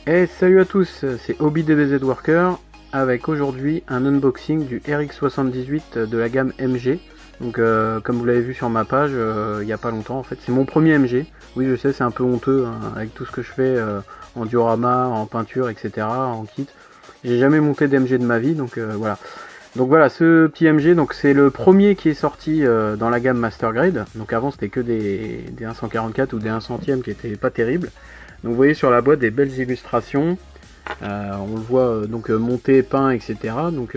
Et salut à tous, c'est ObiDBZ Worker avec aujourd'hui un unboxing du RX78 de la gamme MG. Donc comme vous l'avez vu sur ma page il n'y a pas longtemps en fait, c'est mon premier MG. Oui je sais c'est un peu honteux hein, avec tout ce que je fais en diorama, en peinture, etc. en kit. J'ai jamais monté d'MG de ma vie donc voilà. Donc voilà ce petit MG, donc c'est le premier qui est sorti dans la gamme Master Grade. Donc avant c'était que des 144 ou des 1 centième qui étaient pas terribles. Donc vous voyez sur la boîte des belles illustrations. On le voit donc monté, peint, etc. Donc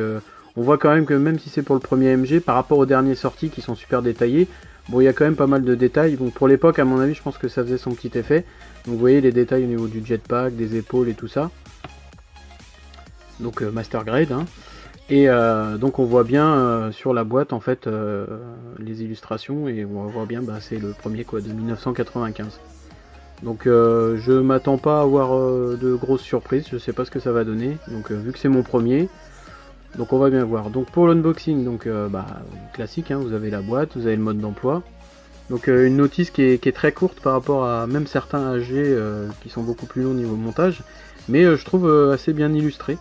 on voit quand même que même si c'est pour le premier MG, par rapport aux derniers sortis qui sont super détaillés, bon il y a quand même pas mal de détails. Donc pour l'époque, à mon avis, je pense que ça faisait son petit effet. Donc vous voyez les détails au niveau du jetpack, des épaules et tout ça. Donc Master Grade. Hein. Et donc on voit bien sur la boîte en fait les illustrations et on voit bien bah, c'est le premier quoi de 1995. Donc je m'attends pas à avoir de grosses surprises, je sais pas ce que ça va donner. Donc vu que c'est mon premier, donc on va bien voir. Donc pour l'unboxing, donc bah, classique, hein, vous avez la boîte, vous avez le mode d'emploi. Donc une notice qui est très courte par rapport à même certains AG qui sont beaucoup plus longs au niveau montage, mais je trouve assez bien illustré.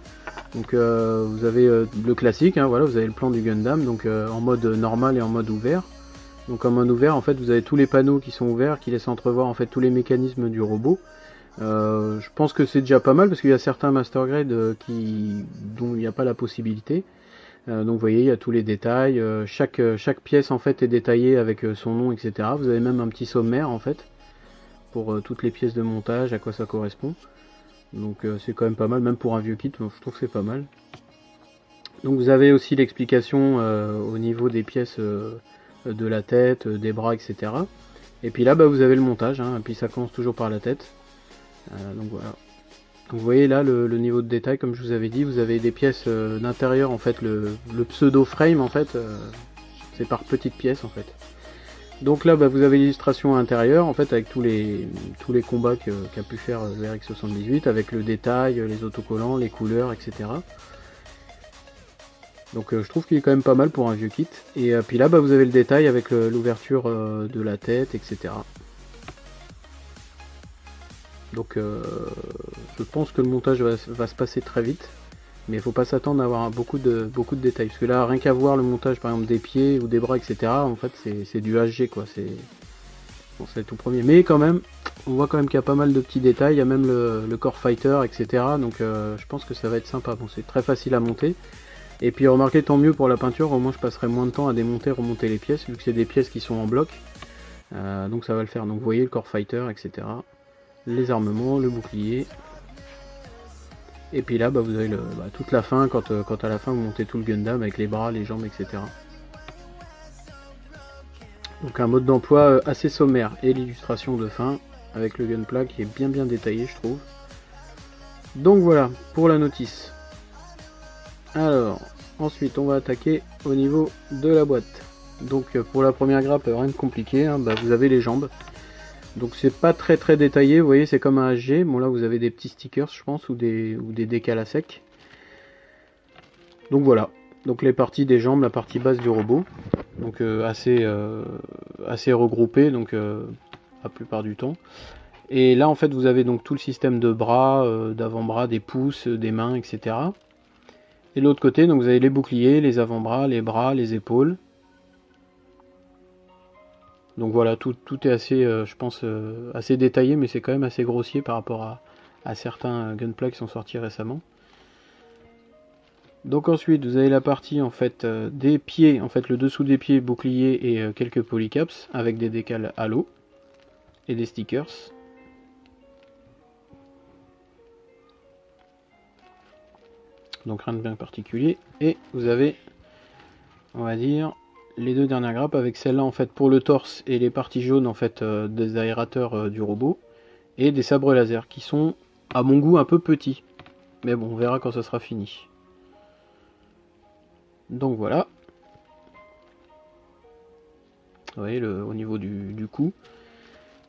Donc vous avez le classique, hein, voilà, vous avez le plan du Gundam, donc en mode normal et en mode ouvert. Donc en mode ouvert, en fait, vous avez tous les panneaux qui sont ouverts, qui laissent entrevoir en fait tous les mécanismes du robot. Je pense que c'est déjà pas mal parce qu'il y a certains Master Grade dont il n'y a pas la possibilité. Donc vous voyez, il y a tous les détails. Chaque pièce en fait est détaillée avec son nom, etc. Vous avez même un petit sommaire en fait pour toutes les pièces de montage, à quoi ça correspond. Donc c'est quand même pas mal, même pour un vieux kit. Donc, je trouve que c'est pas mal. Donc vous avez aussi l'explication au niveau des pièces de la tête, des bras, etc. Et puis là, bah, vous avez le montage, hein, et puis ça commence toujours par la tête. Donc voilà. Donc vous voyez là le niveau de détail, comme je vous avais dit, vous avez des pièces d'intérieur, en fait, le pseudo frame, en fait, c'est par petites pièces, en fait. Donc là, bah, vous avez l'illustration intérieure, en fait, avec tous les combats qu'a pu faire le RX78, avec le détail, les autocollants, les couleurs, etc. Donc je trouve qu'il est quand même pas mal pour un vieux kit. Et puis là, bah, vous avez le détail avec l'ouverture de la tête, etc. Donc je pense que le montage va se passer très vite. Mais il faut pas s'attendre à avoir beaucoup de détails. Parce que là, rien qu'à voir le montage par exemple des pieds ou des bras, etc. En fait, c'est du HG quoi. C'est le tout premier. Mais quand même, on voit quand même qu'il y a pas mal de petits détails. Il y a même le Core Fighter, etc. Donc je pense que ça va être sympa. Bon, c'est très facile à monter. Et puis remarquez, tant mieux pour la peinture, au moins je passerai moins de temps à démonter, remonter les pièces, vu que c'est des pièces qui sont en bloc. Donc ça va le faire. Donc vous voyez le Core Fighter, etc. Les armements, le bouclier. Et puis là, bah, vous avez toute la fin, quand à la fin vous montez tout le Gundam avec les bras, les jambes, etc. Donc un mode d'emploi assez sommaire. Et l'illustration de fin, avec le Gunpla qui est bien détaillé, je trouve. Donc voilà, pour la notice. Alors, ensuite on va attaquer au niveau de la boîte. Donc pour la première grappe, rien de compliqué, hein, bah, vous avez les jambes. Donc c'est pas très détaillé, vous voyez c'est comme un HG. Bon là vous avez des petits stickers je pense ou des décals à sec. Donc voilà, donc les parties des jambes, la partie basse du robot. Donc assez regroupé donc la plupart du temps. Et là en fait vous avez donc tout le système de bras, d'avant-bras, des pouces, des mains, etc. Et de l'autre côté donc vous avez les boucliers, les avant-bras, les bras, les épaules. Donc voilà, tout est assez, je pense, assez détaillé, mais c'est quand même assez grossier par rapport à certains Gunpla qui sont sortis récemment. Donc ensuite, vous avez la partie en fait des pieds, en fait le dessous des pieds, bouclier et quelques polycaps avec des décals halo et des stickers. Donc rien de bien particulier. Et vous avez, on va dire, les deux dernières grappes avec celle-là en fait pour le torse et les parties jaunes en fait des aérateurs du robot et des sabres laser qui sont à mon goût un peu petits. Mais bon, on verra quand ça sera fini. Donc voilà. Vous voyez au niveau du cou.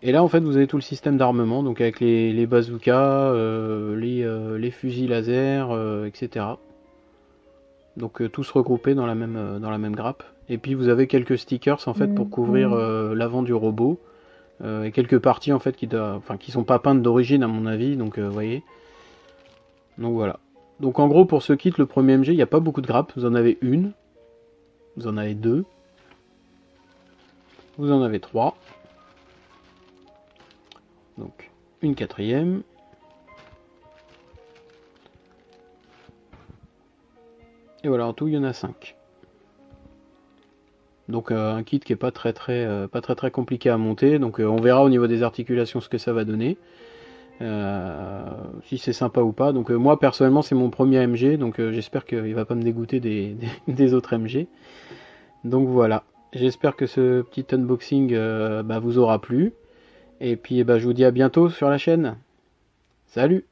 Et là en fait vous avez tout le système d'armement, donc avec les bazookas, les fusils laser, etc. Donc tous regroupés dans la même grappe. Et puis vous avez quelques stickers en fait pour couvrir l'avant du robot. Et quelques parties en fait qui sont pas peintes d'origine à mon avis, donc vous voyez. Donc voilà. Donc en gros pour ce kit, le premier MG, il n'y a pas beaucoup de grappes. Vous en avez une, vous en avez deux, vous en avez trois. Donc une quatrième. Et voilà, en tout il y en a 5. Donc un kit qui est pas très compliqué à monter. Donc on verra au niveau des articulations ce que ça va donner. Si c'est sympa ou pas. Donc moi personnellement c'est mon premier MG, donc j'espère qu'il va pas me dégoûter des autres MG. Donc voilà, j'espère que ce petit unboxing vous aura plu. Et puis je vous dis à bientôt sur la chaîne. Salut!